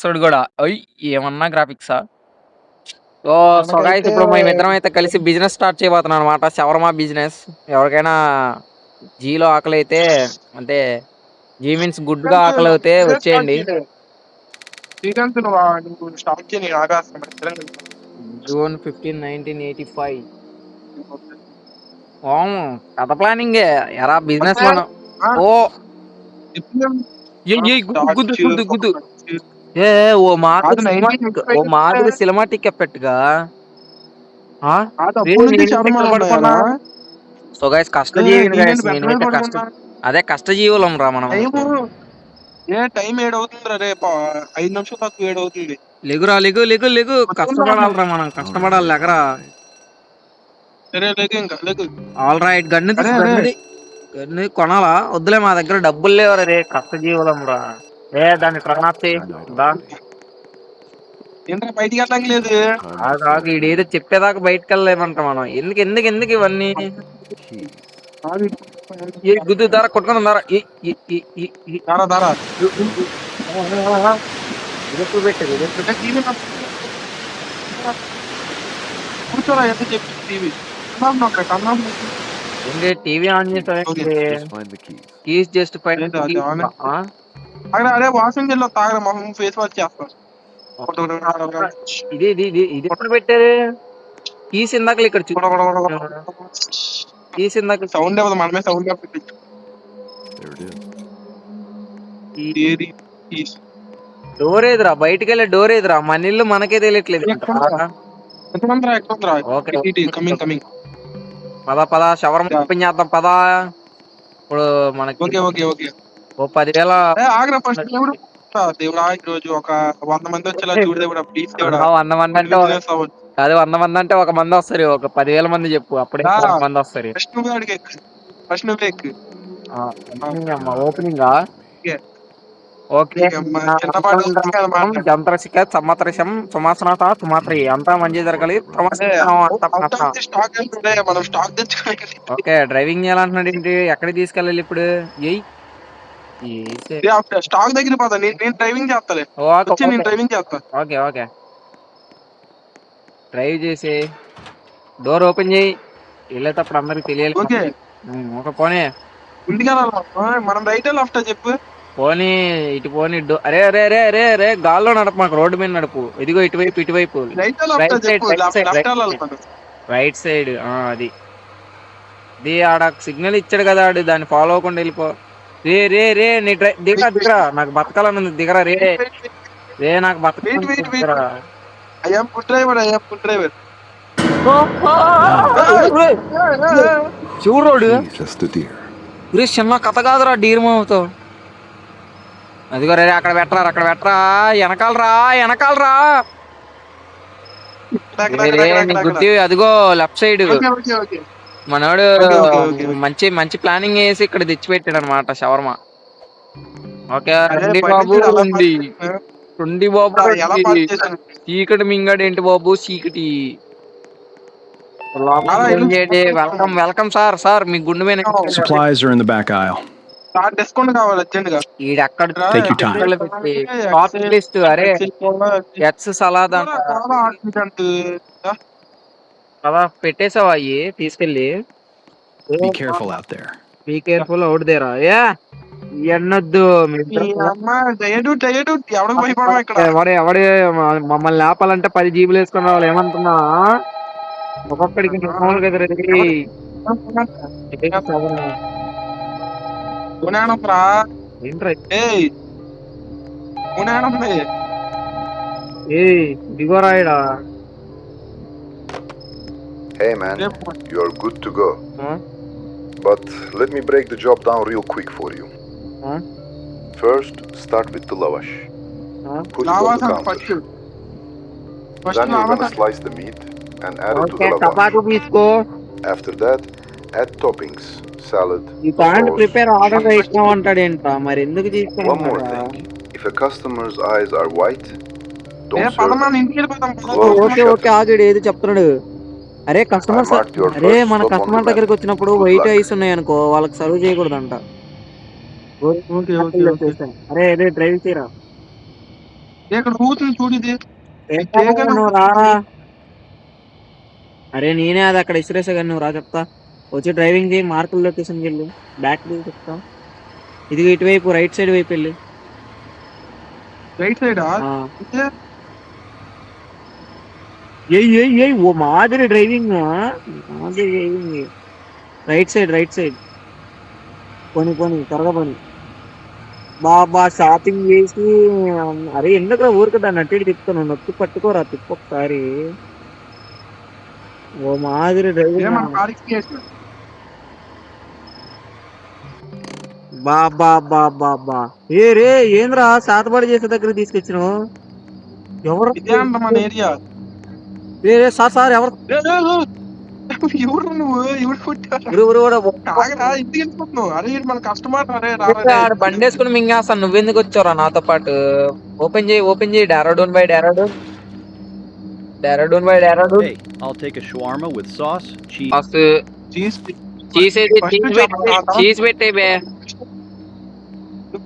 చూడు కూడా అయ్ ఏమన్నా గ్రాఫిక్సా. సో గైస్ మనకైతే ఇప్పుడు మేమిద్దరం అయితే కలిసి బిజినెస్ స్టార్ట్ చేయబోతున్నాం అనమాట. Shawarma business. ఎవరికైనా జీలో ఆకలి అయితే, అంటే జీ మీన్స్ గుడ్గా ఆకలి అయితే వచ్చేయండి. శ్రీకాంత్ నువ్వు స్టార్ట్ చేయి, నేను ఆగాస్తాను. జూన్ 15, 1985. కథ ప్లానింగే ఎరా బిజినెస్ మనం. ఓ గుద్దు గుద్దు గుద్దు. ఏ ఓ మాదిరి సినిమాటిక్ ఎఫెక్ట్ గా. సో గైస్ కష్టజీవిని గైస్, నేనైతే అదే కష్టజీవులం రా మనం. టైం 7 అవుతుంది రే, 5 నిమిషాలు తక్కువ 7 అవుతుంది. లెగురా లెగు లెగు లెగు, కష్టపడాలరా మనం, కష్టపడాలి లెగరా. ఆల్ రైట్, గన్ను కొనాలా వద్దులే, మా దగ్గర డబ్బులు లేవరా రే, కష్టజీవులం రా. దాన్ని ప్రణాప్తి బయటికి వెళ్ళడం లేదు. ఇదేదో చెప్పేదాకా బయటకు వెళ్ళలేమంట మనం. ఎందుకు ఎందుకు ఎందుకు ఇవన్నీ గుద్దు ధర కొట్టుకున్న ధర కూర్చోరా, ఎంత చెప్పి టీవీ ఆన్ చేస్తావు. కీస్ జస్ట్ అదే వాషింగ్ మిషన్ లో తాగరా, మొహం ఫేస్ వాష్ చేస్తాం. ఇది ఎప్పుడు పెట్టారు? కీస్ ఇందాక ఇక్కడ కీస్ ఇందాక సౌండ్ అవ్వదు, మనమే సౌండ్. డోర్ ఏదిరా, బయటికి వెళ్ళే డోర్ ఏదిరా, మన ఇల్లు మనకే తెలియట్లేదు. పద షవర్మా ఓపెన్ చేద్దాం పద. ఇప్పుడు మనకి ఓ 10,000 దేవుడా, ఈ రోజు ఒక 100 మంది వచ్చేలా చూడు దేవుడా, ప్లీజ్ దేవుడా. 100 మంది అంటే కాదు, 100 మంది అంటే 1 మంది వస్తారు. ఒక 10,000 మంది చెప్పు, అప్పుడే 100 మంది వస్తారు. Opening okay. జంత్రశిక సంవత్సరం సుమాసనాథ సుమాత్రి అంతా మంచి జరగాలి. ఓకే, డ్రైవింగ్ చేయాలంటున్నాడు ఏంటి? ఎక్కడికి తీసుకెళ్ళాలి ఇప్పుడు? స్టాక్ దగ్గర పోతా, నేను డ్రైవింగ్ చేస్తాలే. నేను డ్రైవింగ్ చేస్తా. ఓకే ఓకే, డ్రైవ్ చేసి డోర్ ఓపెన్ చేయి. వెళ్ళేటప్పుడు అందరికి తెలియాలి. ఒక పోనీ మనం రైట్ లెఫ్ట్ చెప్పు. పోనీ ఇటు పోనీ. అరే అరే అరే అరే అరే, గాల్లో నడప, మాకు రోడ్డు మీద నడుపు. ఇదిగో ఇటువైపు రైట్ సైడ్. అది ఆడ సిగ్నల్ ఇచ్చాడు కదా, ఆడు దాన్ని ఫాలో అవ్వకుండా వెళ్ళిపో. రే రే రే, నీ దిగరా, నాకు బతకాలని ఉంది. దిగరా రే రే, నాకు బతకాల. చూడు చిన్న కథ కాదురా, డీర్ మావుతావు. అదిగో రే, అక్కడ పెట్టరా, వెనకాలరా. గుర్తి అదిగో లెఫ్ట్ సైడ్. మనోడు మంచి మంచి ప్లానింగ్ వేసి ఇక్కడ తెచ్చిపెట్టాడు అనమాట షవర్మా. ఓకే బాబు, రుండి బాబు. చీకటి మింగడు ఏంటి బాబు, చీకటి. వెల్కమ్ సార్ మీ గుండె మీద. Supplies are in the back aisle. Discount కావాలి అర్జెంట్ గా. అరే ఎట్స్ సలాడ్ కదా పెట్టేసావా? అయ్యి తీసుకెళ్ళి Be careful out there. Be careful out there. ఎన్నొద్దు ఎవడే మమ్మల్ని లేపాలంటే 10 జీబులు వేసుకుని రావాలి. ఏమంటున్నా ఒక్కొక్కడికి కదా. దిగోరాయడా. Hey man, you're good to go. But let me break the job down real quick for you. First, start with the lavash. Put it on the counter. Then you're gonna slice the meat and add it to the lavash. After that, add toppings, salad, sauce. One more thing. If a customer's eyes are white, don't serve them. Close the shutter. అరే I customers, marked your అరే first మన stop on the customer map. దగ్గరికి వచ్చినప్పుడు Good white luck. Ice ఉన్నాయి అనుకో, వాళ్ళకి serve చేయకూడదంట. Okay okay okay. అరే అరే డ్రైవ్ చేయరా. ఇక్కడ ఊతుంది చూడు ఇది. ఏం ఈ కాదు, తేగని నువ్వు ఊతుంది రారా. చూడు. అరే నేనే అది అక్కడ ఇసిరేసా కానీ నువ్వు రా చెప్తా. వచ్చి డ్రైవింగ్ చేయి, మార్కుల లొకేషన్కి వెళ్ళు. బ్యాక్ చెప్తా. ఇది ఇటువైపు రైట్ సైడ్ వైపు వెళ్ళి. రైట్ సైడా? ఆ. అంటే ఏయ్ ఓ మాదిరి డ్రైవింగ్, మాదిరి driving. Right side right side. పోనీ త్వరగా పోనీ. బాబా షాపింగ్ చేసి. అరే ఎందుకు ఊరికి దాన్ని అట్టి తిప్పుతాను, నొక్కి పట్టుకోరా తిప్పు ఒకసారి. ఓ మాదిరి ఏ డ్రైవింగ్. మన కాడికి చేసిన. బాబా ఏ రే ఏంద్రా శాతపాడు చేసే దగ్గర తీసుకొచ్చినావు. ఎవరు ఇదే అంట మన ఏరియా. సార్ ఎవరు ఎవరు నువ్వు? ఎవరు కొట్టారా? కాగరా ఇంటికి వెళ్ళిపోతున్నావు. అరే ఈడు మన కస్టమర్. అరే రారా బండి వేసుకుని మింగేస్తాను, నువ్వెందుకు వచ్చావురా నాతో పాటు. ఓపెన్ చేయి డారాడూన్ బై డారాడూన్. Hey, I'll take a shawarma with sauce, cheese. Cheese పెట్టే బే.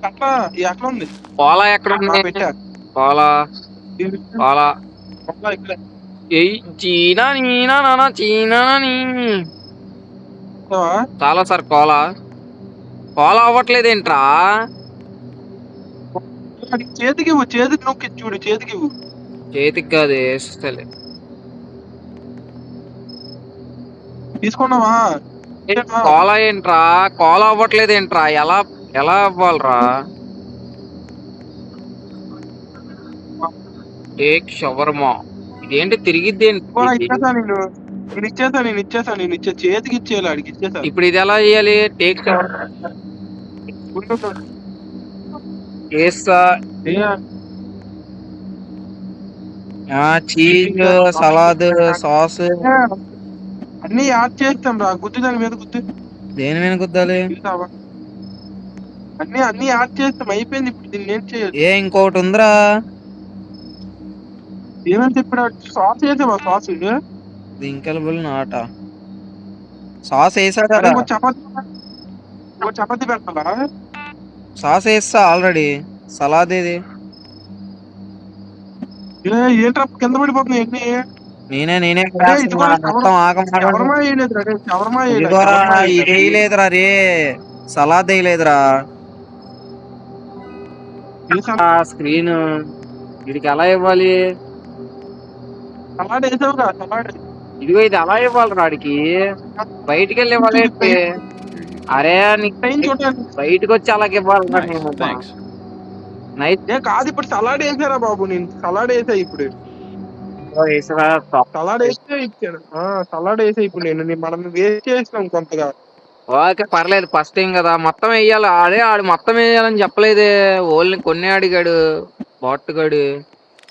అట్లా ఎట్లా ఉంది? పోలా ఎక్కడ ఉంది? పెట్టా పోలా ఇక్కడ చీనా చాలా సార్ కోలా అవ్వట్లేదేంట్రా. చేతికి నొక్కి చూడు. చేతికి కాదు వేస్తలే. తీసుకున్నావా? కోలా ఏంట్రా, కోలా అవ్వట్లేదేంట్రా, ఎలా అవ్వాలరా. Take shawarma. ఇదేంటి తిరిగిద్ది ఇచ్చేసా నేను చేతికి ఇచ్చేయాలి. అడిగి ఇచ్చేసా. ఇప్పుడు ఇది ఎలా చేయాలి? టేక్ చీజ్ సలాడ్ సాస్ అన్ని యాడ్ చేస్తాం రా. గుద్దు దాని మీద గుద్దు. దేని మీద గుద్దాలి? అన్ని యాడ్ చేస్తాం. అయిపోయింది. ఇప్పుడు దీన్ని ఏం చేయాలి? ఇంకోటి ఉందిరా. ఏమని చెప్పాడు? సాస్ వేసావా? సాస్ దింకలబుల్ నాట సాస్ వేసా కదా. చపాతి పెట్టాలా? సాస్ వేస్తా ఆల్రెడీ. సలాద్ ఏది? ఏంట్రా కింద పడిపోతున్నాయి అన్ని. నేనే వేయలేదురా రే, సలాద్ వేయలేదురా. స్క్రీన్ వీడికి ఎలా ఇవ్వాలి? సలాడ్ వేసావుగా. సలాడ్ ఇదిగో ఇది అలా ఇవ్వాలి వాడికి. బయటికి వెళ్ళి ఇవ్వాలి. అరే బయటకు వచ్చి అలాగే ఇవ్వాలి. కాదు ఇప్పుడు సలాడ్ వేసారా బాబు? నేను సలాడ్ వేసా. ఇప్పుడు సలాడ్ వేస్తే ఇచ్చాను. సలాడ్ వేసా. ఇప్పుడు మనం వేస్ట్ చేసినాం కొంతగా. ఓకే పర్లేదు, ఫస్ట్ టైం కదా, మొత్తం వేయాలి. ఆడు మొత్తం వేయాలని చెప్పలేదే, ఓన్లీ కొన్ని అడిగాడు బాట్టుగాడు.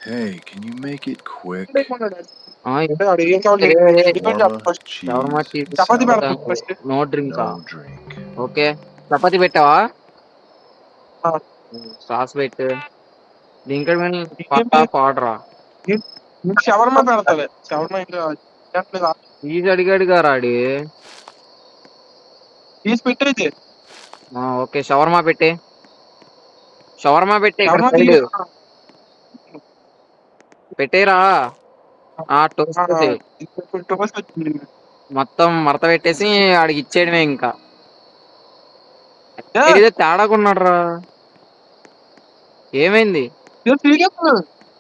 Hey, can you make it quick? Chapati పెడతాం first. No drink. No drink. Okay chapati పెట్టావా? సాస్ పెట్టు. దీంట్లో పౌడరా. షవర్మా పెడతావే. షవర్మా చీజ్ అడిగాడు గారాడి. తీసి పెట్టేది. ఓకే షవర్మా పెట్టే. పెట్టేరా. మొత్తం మడత పెట్టేసి ఆడికి ఇచ్చేయడమే. ఇంకా తేడాగా ఉన్నాడు రా. ఏమైంది?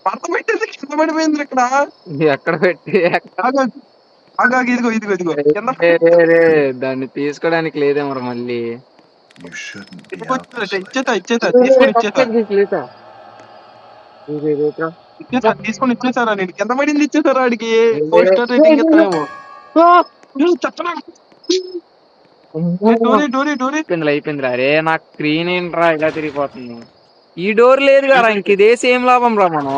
మడత పెట్టేసి కింద పడిపోయింది. ఇక్కడ ఎక్కడ పెట్టి ఇదిగో దాన్ని తీసుకోవడానికి లేదేమో మళ్ళీ. తీసుకొని ఇచ్చేసారా? నేను కింద పడింది ఇచ్చేసారా ఆడికి? 4 స్టార్ రేటింగ్ ఇస్తానేమో. అయిపోయిందిరా. అరే నాకు స్క్రీన్ ఏంట్రా ఇలా తిరిగిపోతుంది. ఈ డోర్ లేదు కదా, ఇంక ఇదే సేమ్ లాభం రా మనం.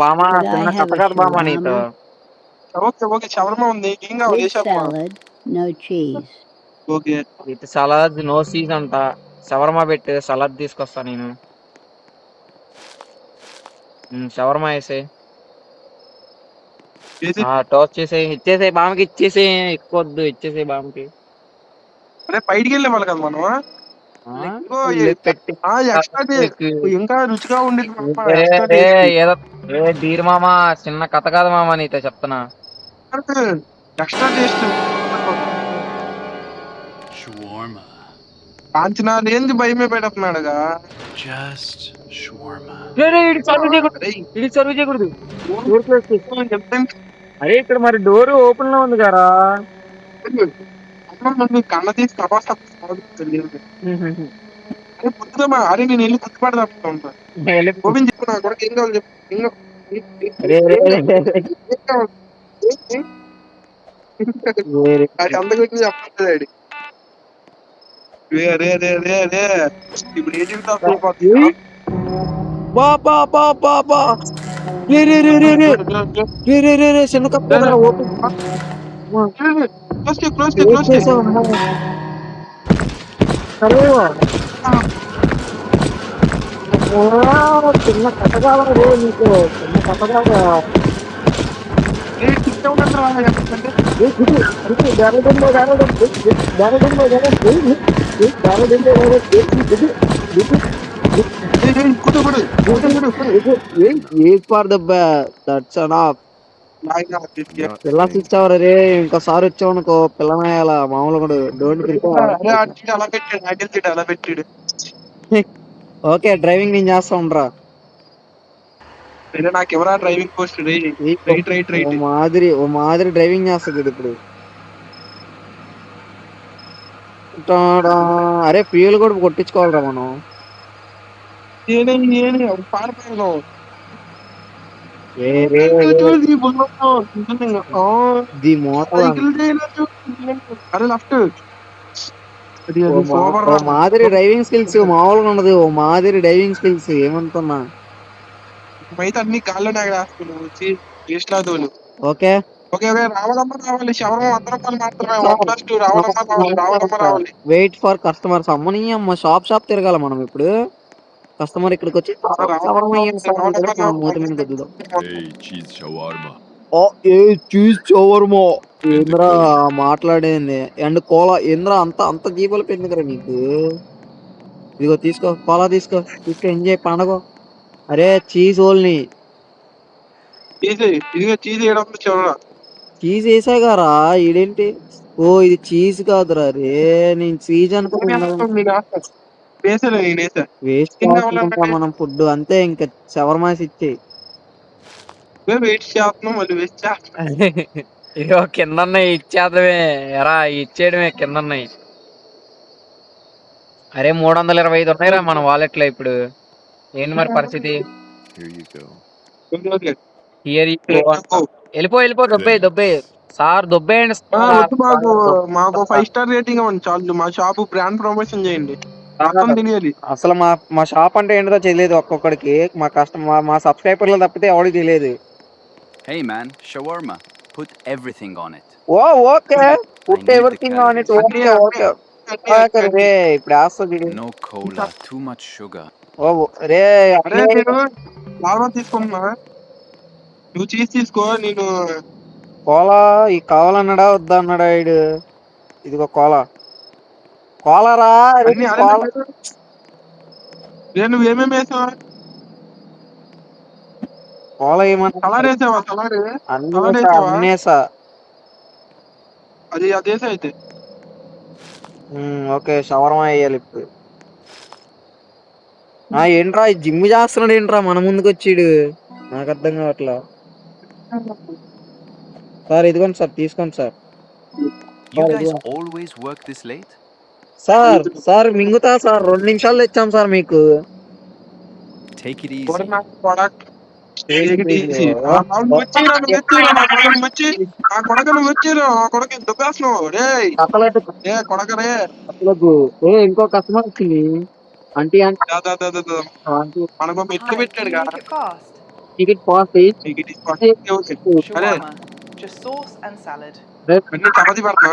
బామా చిన్న కథ కాదు బామా నీతో. ఓకే షవర్మా ఉంది. ఏం కావాలి? Okay with salad no cheese అంట. షవర్మా పెట్టు, సలాద్ తీసుకొస్తా నేను. షవర్మా వేసేయ్. చేసి టోస్ట్ చేసేయ్, ఇచ్చేసేయ్ బామ్మకి, ఇచ్చేసేయ్, ఎక్కువ వద్దు, ఇచ్చేసేయ్ బామ్మకి. అరే బయటికి వెళ్ళేవాళ్ళు కదా మనం. ఇంకో పెట్టి ఎక్స్ట్రా ఇంకా రుచిగా ఉండేది మామ, రే, extra రే, taste. ఏదో ధీర్ మామ, చిన్న కథ కాదు మామ నీతో చెప్తున్నా. Extra taste. Shawarma. కాంచనా లేని భయమే పెడుతున్నాడుగా. Just shawarma. ఇది సర్వ్ చేయకూడదు. చెప్తాను అరే ఇక్కడ మరి డోర్ ఓపెన్ లో ఉంది కదా. కన్న తీసి తపాస్ తెలియదు. అరే పొద్దుదమ్మా, అరే నేను వెళ్ళి గుర్తుపడ తప్పుతా. ఓపెన్ చెప్పు, నా కొడుకు ఏం కావాలి చెప్పు. అది అందరికి చెప్పలేదు. ఇప్పుడు ఏ జీవితం చిన్న కప్ చిన్న కథ కావాలి నీకు, చిన్న కథ కావాలి. For the that's enough. పిల్లలు ఇచ్చావరా రే, ఇంకోసారి వచ్చావు అనుకో పిల్లనాయాల మామూలు కూడా డోంట్. అలా పెట్టాడు. ఓకే డ్రైవింగ్ నేను చేస్తా ఉండరా. నాకు ఎవరా డ్రైవింగ్ పోస్ట్. ఓ మాదిరి డ్రైవింగ్ చేస్తాడు ఇప్పుడు. అరే ఫ్యూయల్ కూడా కొట్టించుకోవాలరా మనం. అరే లెఫ్ట్. ఓ మాదిరి డ్రైవింగ్ స్కిల్స్ మామూలుగా ఉండదు. ఓ మాదిరి డ్రైవింగ్ స్కిల్స్ ఏమంటున్నా. అయితే అన్ని గాల్లోనే ఎగరేస్తున్నావు వచ్చి వేస్ట్ లాదోలు. ఓకే ఓకే రావాలమ్మ రావాలి. షవర్మా 100 రూపాయలు మాత్రమే. 1+2 రావాలమ్మ రావాలి. Wait for customers. అమ్మని అమ్మ షాప్ తిరగాల మనం ఇప్పుడు. కస్టమర్ ఇక్కడికి వచ్చి Hey, cheese shawarma. Cheese shawarma ఏంద్రా మాట్లాడేది. అండ్ కోలా ఏంద్రా అంత జీబులు పెందుకురా నీకు. ఇదిగో తీసుకో, కోలా తీసుకో ఎంజాయ్ పండగ. అరే చీజ్ ఓల్ని చీజ్ చీజ్ వేసాగారా ఇదేంటి. ఓ ఇది చీజ్ కాదురా రే, నేను చీజ్ అనుకున్నా. వేస్ట్ మనం ఫుడ్ అంతే. ఇంకా షవర్మాస్ ఇచ్చేయి. వెయిట్ చేస్తున్నాం మళ్ళీ వేస్ట్ చేస్తున్నాం. ఇగో కింద ఇచ్చేద్దామే ఎరా, ఇచ్చేయడమే కింద. అరే 325 ఉన్నాయిరా మన వాలెట్ లో ఇప్పుడు. ఏంటి మరి పరిస్థితి. Here you go. వెళ్ళిపో దొబ్బే సార్ దొబ్బేయండి. మాకు 5 స్టార్ రేటింగ్ ఇవ్వండి చాలు. మా షాప్ బ్రాండ్ ప్రమోషన్ చేయండి. తెలియాలి అసలు మా షాప్ అంటే ఏంటో తెలియదు ఒక్కొక్కడికి. మా సబ్స్క్రైబర్లు తప్పితే ఎవరికి తెలియదు. Hey man, shawarma. Put everything on it. Okay put everything on it. Okay రే ఇప్పుడు వేస్తుంది. No cola, too much sugar. రే లాభం తీసుకుంటున్నా. నువ్వు చీజ్ తీసుకో. నేను కోలా ఈ కావాలన్నాడా వద్దా అన్నాడా ఇడు. ఇదిగో కోలారా. నువ్వేమేమి వేసావా? కోలా ఏమన్నా కలర్ వేసావా? అన్నేసా. అది అదేసా అయితే. ఓకే షవర్మా వేయాలి ఇప్పుడు. ఏంట్రా జిమ్ చేస్తున్నాడు ఏంట్రా మన ముందుకు వచ్చిడు. నాకు అర్థం కావట్లా. సార్ ఇదిగోండి సార్, తీసుకోండి sir. You guys always work this late? Sir మింగుతా సార్. 2 నిమిషాల్లో ఇచ్చాం సార్ మీకు. Take it easy. ఇంకో కస్టమర్ వచ్చింది. ఆంటీ మనకు ఎట్లు పెట్టాడు ticket pass. Shawarma, just sauce and salad. చపాతి పెడతా.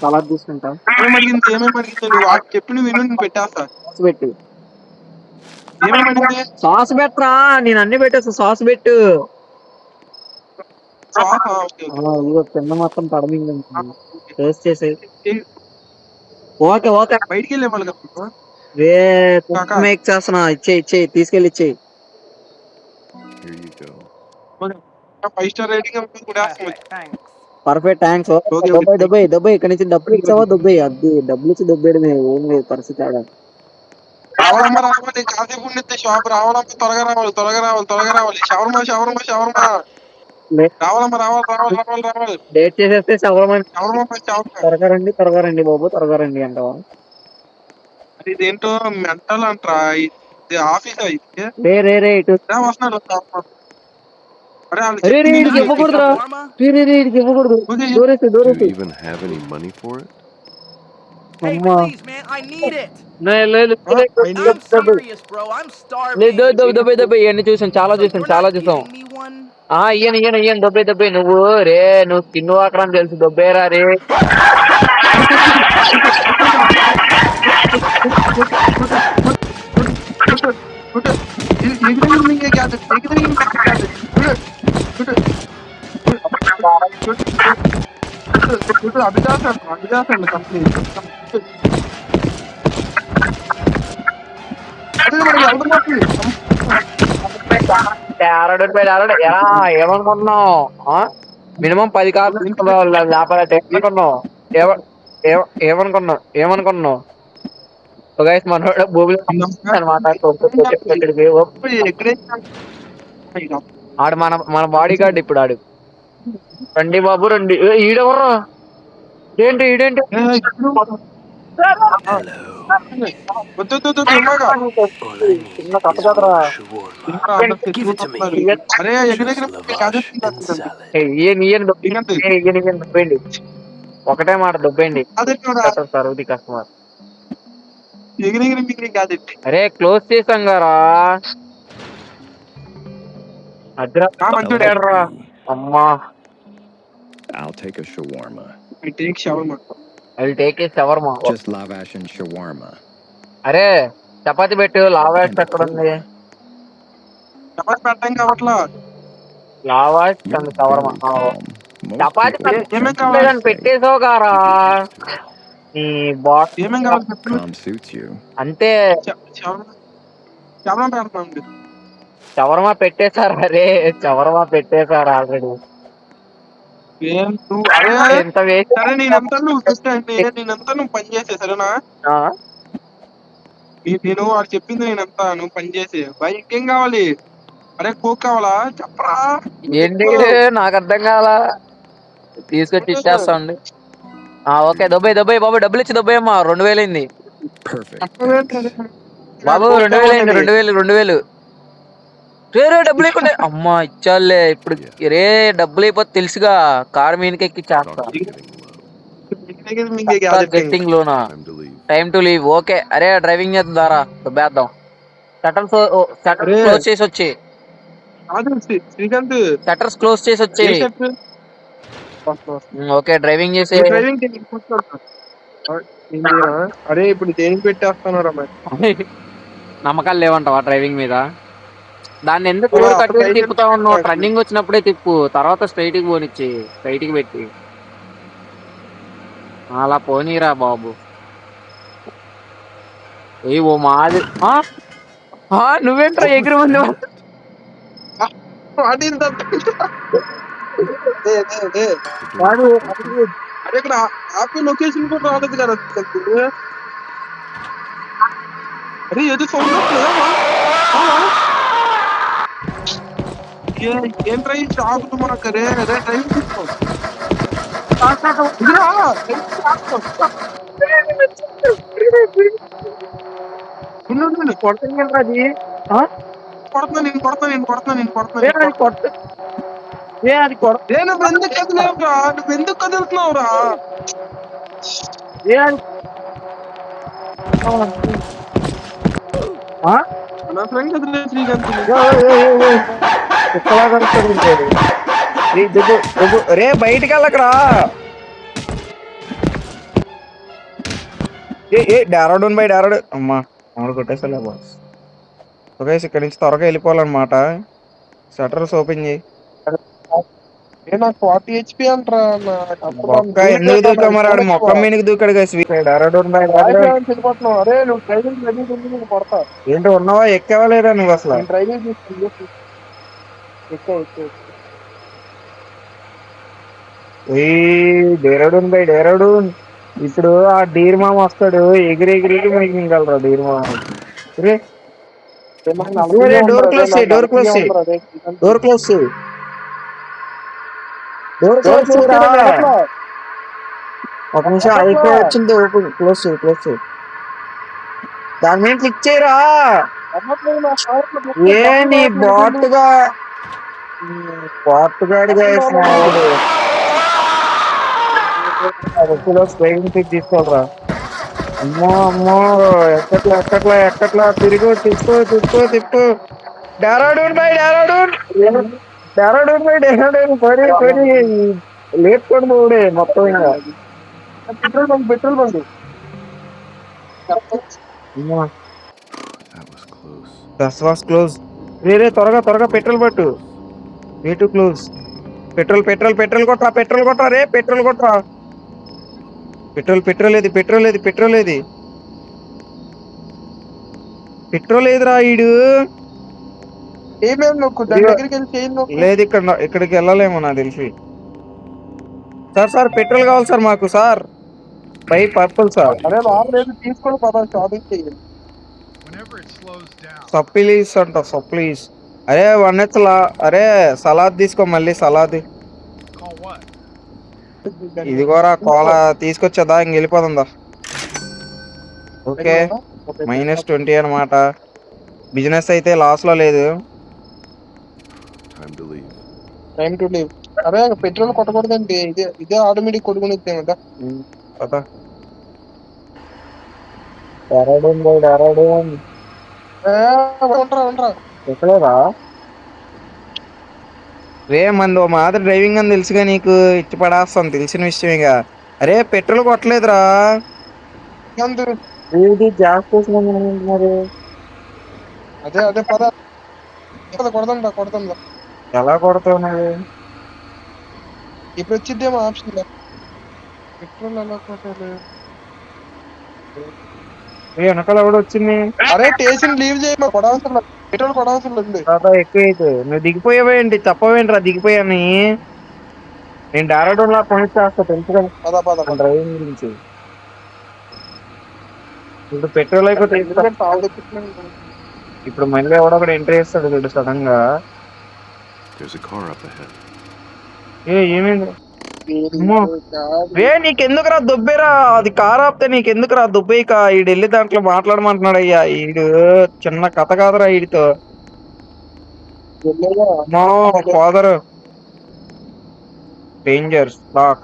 సలాడ్ తీసుకుంటా. ఏమేమి అడిగింది నువ్వు చెప్పి నువ్వు విను, నేను పెట్టేస్తా. పెట్టు ఏమేమి సాస్ పెట్టరా, నేను అన్ని పెట్టేస్తా, సాస్ పెట్టు. ఇదిగో కింద మొత్తం పడమింగ్ టేస్ట్ చేసి. ఓకే ఓకే బయటికి వెళ్ళే వాళ్ళు కదా రే మేక్ చేస్తున్నా, ఇచ్చేయి తీసుకెళ్ళి ఇచ్చేయి. Here you go. 5 star rating కూడా Perfect, thanks. Perfect thanks. Dubai ఇక్కడ నుంచి డబ్బులు ఇచ్చావా? దుబాయ్ అది డబ్బులు ఇచ్చి దుబ్బేయడమే, ఏం లేదు పరిస్థితి ఆడ. రావాలమ్మా రావాలి, కాసేపు ఉండితే షాప్ రావాలమ్మా, త్వరగా రావాలి. షవర్మా రావాలి. డేట్ చేసేస్తే షవర్మా త్వరగా రండి బాబు, త్వరగా రండి అంటావా? అది ఇదేంటో మెంటల్ అంటారా, ఇది ఆఫీస్ అయితే రే ఇటు వస్తున్నాడు. అరే రే ఇటుకి ఇవ్వకూడదురా, ఇటుకి ఇవ్వకూడదు. Do you even have any money for it? Hey, అమ్మా please, man, I need it. లేదు I'm serious, bro. I'm starving. Dubai ఇవన్నీ చూసాం, చాలా So you're not చూసాం. giving me one? ఇయ్యను దుబాయ్ నువ్వు స్కిన్ వాకర్ అని తెలుసు, దుబ్బేరా రే. అభిదాసండి కంపెనీ ఏమనుకుంటున్నావు? మినిమం 10 కార్లు ఏమనుకున్నావు? ఏమనుకున్నావు? మనోడ భూమిలో ఆడు మన బాడీ గార్డ్ ఇప్పుడు ఆడు. రండి బాబు రండి. ఈడెవరు? ఈడేంటి ఒకటే మాట దుబ్బేయండి సరుది కస్టమర్. అరే క్లోజ్ చేసాం గారా, అద్రా అమ్మా. I'll take a shawarma. I'll take a shawarma. Just lavash and shawarma. అరే చపాతి పెట్టు, లావాష్ ఎక్కడ ఉంది? పెట్టం కావట్లా, లావాష్ అండ్ షవర్మా. చపాతి పెట్టేసావు గారా నీ బాస్. ఏమేం కావాలి Calm suits you. అంతే, పెడతాను. షవర్మా పెట్టేశారు. అరే షవర్మా పెట్టేశారు ఆల్రెడీ. ఎంత వేస్ట్. సరే నేనంతా నువ్వు పని చేసే సరేనా? నేను వాడు చెప్పింది నేనంతా నువ్వు పని చేసే. బాయ్ ఇంకేం కావాలి? అరే కోక్ కావాలా చెప్పరా? ఏంటి నాకు అర్థం కావాలా, తీసుకొచ్చి ఇచ్చేస్తాండి. ఓకే దుబాయ్ బాబు డబ్బులు ఇచ్చి దుబాయ్ అమ్మా. 2000 అయింది బాబు, 2000 అయింది. 2000 రే డబ్బులు అయిపోతే అమ్మా ఇచ్చాలే. ఇప్పుడు రే డబ్బులు అయిపోతే తెలుసుగా, కారు మీదకి ఎక్కి చేస్తా. గెట్టింగ్ లోనా? Time to leave. ఓకే అరే డ్రైవింగ్ చేద్దాం దారా, దుబ్బేద్దాం. షట్టర్స్ క్లోజ్ చేసి వచ్చి, షట్టర్స్ క్లోజ్ చేసి వచ్చి. ఓకే డ్రైవింగ్ చేసి. అరే ఇప్పుడు దేనికి పెట్టేస్తాను నమ్మకాలు లేవంటావా డ్రైవింగ్ మీద? దాన్ని ఎందుకు కట్టు తిప్పుతా ఉన్నావు? ట్రెండింగ్ వచ్చినప్పుడే తిప్పు, తర్వాత స్ట్రైట్ కి పోనిచ్చి, స్ట్రైట్ కి పెట్టి అలా పోనీరా బాబు. ఓ మాది నువ్వేంట్రా ఎగిరి ముందు? అరే ఇక్కడ ఆపి లొకేషన్ కూడా రాలేదు కదా. అరే ఏదో సౌండ్ వస్తుందా? ఏం ట్రై ఆపుతూ మనకు రే డ్రైవింగ్ తీసుకో. నువ్వెందుకు కదులుతున్నావురా? నా ఫ్రెండ్ కదిలే శ్రీకాంత్. రే బయటికి వెళ్ళకరా. డారోడౌన్ బై డారోడ్. అమ్మా మామిడి కొట్టేసలే బాస్. ఓకే ఇక్కడ నుంచి త్వరగా వెళ్ళిపోవాలన్నమాట. షట్టర్స్ ఓపెన్ చేయి. నాకు 40 HP అంటారా నాకు బొక్క ఎందుకు దూకా మరి ఆడు మొక్క మీదకి దూకాడు కదా స్వీట్ వెళ్ళిపోతున్నావు. అరే నువ్వు డ్రైవింగ్ నేను కొడతా. ఏంటి ఉన్నావా ఎక్కేవా లేదా నువ్వు అసలు? నేను డ్రైవింగ్ తీసుకుని ఎక్కువ డేరాడూన్ బై డేరాడూన్. ఇప్పుడు ఆ డీర్ మామ వస్తాడు, ఎగిరెగిరికి మనకి మింగలరా డీర్ మామ. డోర్ క్లోజ్ చేయి, డోర్ క్లోజ్ చేయి, డోర్ క్లోజ్ చేయి, డోర్ క్లోజ్ చేయరా. ఒక నిమిషం అయిపోయి వచ్చింది, ఓపెన్ క్లోజ్ చేయి, క్లోజ్ చేయి. దాని మీద క్లిక్ చేయరా. ఏ నీ బాట్గా బాట్గాడిగా వేసినాడు. స్ప్రేయింగ్ పిక్ తీసుకోవాలరా. అమ్మో అమ్మో ఎక్కట్లా తిరుగు, తిప్పు. డేరాడూన్ బై డేరాడూన్ పడి లేపుకొని పోడే మొత్తం. ఇంకా పెట్రోల్ బండి That was close. క్లోజ్. రే త్వరగా పెట్రోల్ పట్టు. Way to close. పెట్రోల్ కొట్టరా, రే పెట్రోల్ కొట్టరా. పెట్రోల్ ఏదిరా ఈడు. ఏమేమి నొక్కు దాని దగ్గరికి వెళ్ళి చేయి నొక్కు. లేదు ఇక్కడికి వెళ్ళలేమో నాకు తెలిసి. సార్ పెట్రోల్ కావాలి సార్ మాకు సార్. By purple sir. అరే లేదు తీసుకొని పద షాపింగ్ చేయాలి. సప్లీస్ అంట సప్లీస్. అరే 1H అరే సలాద్ తీసుకో, మళ్ళీ సలాద్. ఇదిగోరా కోలా తీసుకొచ్చేదా, ఇంక వెళ్ళిపోతుందా. ఓకే -20 అన్నమాట. బిజినెస్ అయితే లాస్ లో లేదు. Time to leave. అరే పెట్రోల్ కొట్టకూడదండి, ఇదే ఆటోమేటిక్ కొట్టుకుని కదా. ఎక్కలేదా రే మంది ఓ మాదిరి డ్రైవింగ్ అని తెలుసుగా నీకు, ఇచ్చి పడేస్తాను తెలిసిన విషయమేగా. అరే పెట్రోల్ కొట్టలేదురా. అదే కొడదాం. ఎలా కొడతావు నువ్వు? ఇప్పుడు వచ్చిద్దేమో ఆప్షన్ పెట్రోల్ ఎలా కొట్టాలి. వెనకాల కూడా వచ్చింది. అరే స్టేషన్ లీవ్ చేయమా, కొడవలసిన పెట్రోల్ కొడవలసిన ఉంది. ఎక్కువ నువ్వు దిగిపోయావేంటి, చెప్పవేంట్రా దిగిపోయాని. నేను డేరాడూన్ లా పనిచేస్తా తెలుసు కదా డ్రైవింగ్ గురించి. ఇప్పుడు పెట్రోల్ అయిపోతే ఇప్పుడు మళ్ళీ ఎవడో ఒకటి ఎంట్రీ చేస్తాడు చూడు సడన్ గా. ఏమైంది రే, నీకెందుకురా దుబ్బేరా. అది కార్ ఆపితే నీకెందుకురా దుబ్బేక. ఈడు వెళ్ళి దాంట్లో మాట్లాడమంటున్నాడు. అయ్యా ఈడు చిన్న కథ కాదురా ఈడితో. Father danger lock.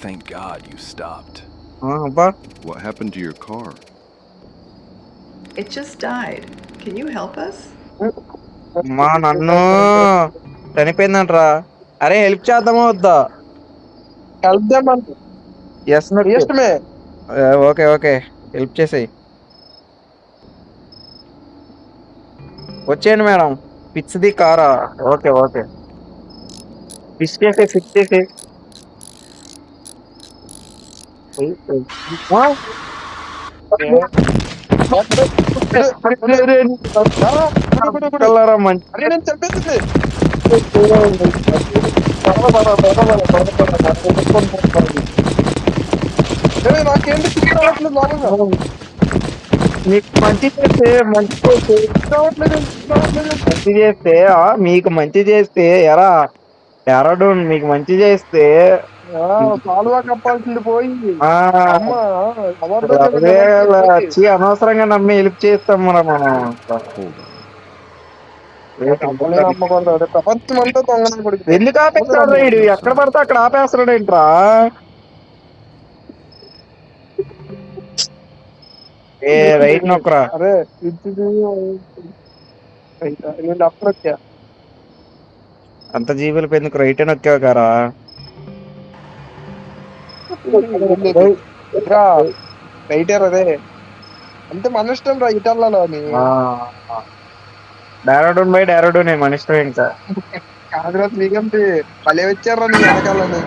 Thank God you stopped. అబ్బా What happened to your car? It just died. Can you help us? అమ్మా నన్ను చనిపోయిందంటరా. అరే హెల్ప్ చేద్దామా వద్దా? ఓకే హెల్ప్ చేసేయి. వచ్చేయండి మేడం. పిచ్చిది కారా. ఓకే ఫిక్స్ చేసే మీకు మంచి చేస్తే మీకు మంచి చేస్తే ఎరా డేరాడూన్ మీకు మంచి చేస్తే కప్పాల్సింది పోయి అనవసరంగా నమ్మి హెల్ప్ చేస్తాం మనం. ప్రపంచం అంతా దొంగ. ఎందుకు ఆపేస్తాడు వీడు? ఎక్కడ పడితే అక్కడ ఆపేస్తాడు ఏంట్రా. రైట్ నొక్కరా. అరే అంత జీబులు ఎందుకు రైట్ నొక్కావు కారా. రైటర్ అదే అంటే మన ఇష్టం రా ఇటల్లలో అని. డైరెడూన్ బై డైరెడూనే మన ఇష్టం ఇంకా. కాదురా శ్రీకాంత్ భలే వచ్చారా నీ వెనకాలని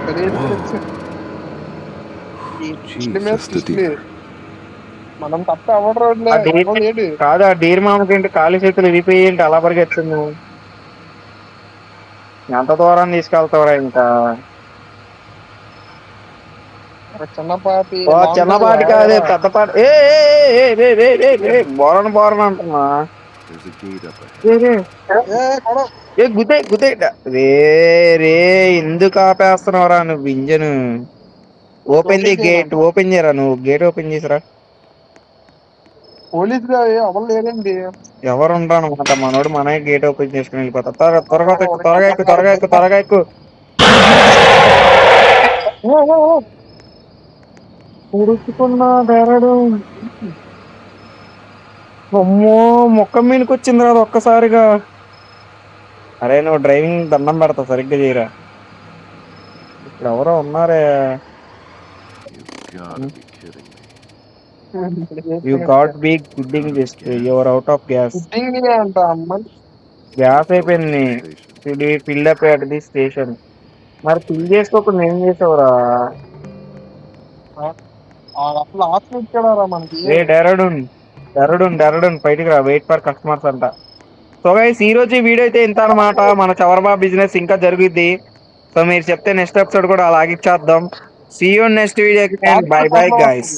మనం తప్ప ఎవరు లేడు. కాదు ఆ డీర్ మామకి ఏంటి కాలు చేతులు విరిపోయి ఏంటి అలా పరిగెత్తుంది నువ్వు? ఎంత దూరం తీసుకెళ్తావురా ఇంకా? చిన్నపాటి చిన్నపాటి కాదు పెద్దపాటి. బోరన్ బోరన్ అంటున్నా. There's a gate up ahead. గుతే రే రే ఎందుకు ఆపేస్తున్నావురా నువ్వు engine? Open the gate, open చేయరా నువ్వు, గేట్ ఓపెన్ చేసిరా. పోలీసు ఎవరు లేదండి. ఎవరు ఉండరు అనమాట, మనోడు మనమే గేట్ ఓపెన్ చేసుకుని వెళ్ళిపోతా. త్వరగా త్వరగా ఎక్కు త్వరగా ఎక్కు త్వరగా ఎక్కు. ఉడుకుతున్నా బెరడు. అమ్మో మొక్క మీదకి వచ్చింది రాదు ఒక్కసారిగా. అరే నువ్వు డ్రైవింగ్ దండం పెడతా సరిగ్గా చేయరా. ఇప్పుడు ఎవరో ఉన్నారే. You got be kidding this, your out of gas. అంట అమ్మ గ్యాస్ అయిపోయింది. Fill up at the station. మరి ఫిల్ చేసుకోకుండా ఏం చేసావురా? అసలు ఆప్షన్ ఇచ్చాడారా మనకి. డెరడూన్ బయటికి రా, వెయిట్ ఫర్ కస్టమర్స్ అంట. సో గైస్ ఈ రోజు ఈ వీడియో అయితే ఇంత అనమాట. మన చవర్మా బిజినెస్ ఇంకా జరుగుద్ది. సో మీరు చెప్తే నెక్స్ట్ ఎపిసోడ్ కూడా అలాగే చేద్దాం. See you next video. Bye bye guys.